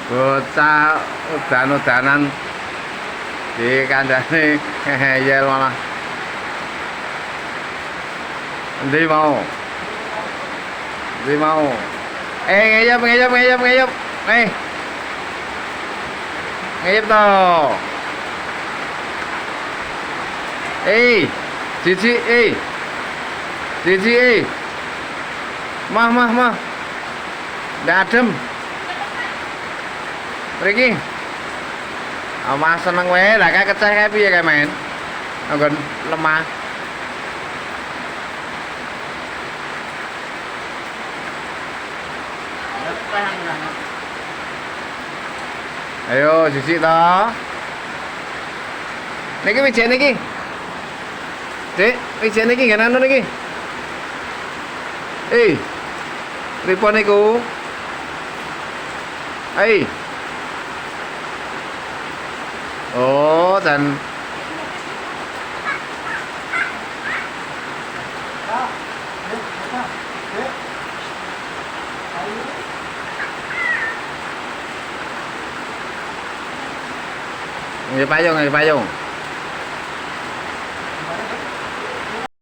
Bocah udan-udanan di kandhane ngeyel malah. Endi mau? Endi mau? Ngeyep, ngeyep, ngeyep, ngeyep. Ngeyep toh. Cici, Cici, mah. Ndak adem. Mriki. Mas seneng wae, lah kae keceh kae piye kae, men? Anggon lemah. Ayo, Cici toh. Niki wijene iki. Dik, wijene iki ngene anu niki. Pripun niku? Oh, dan nggih payung, nggih payung.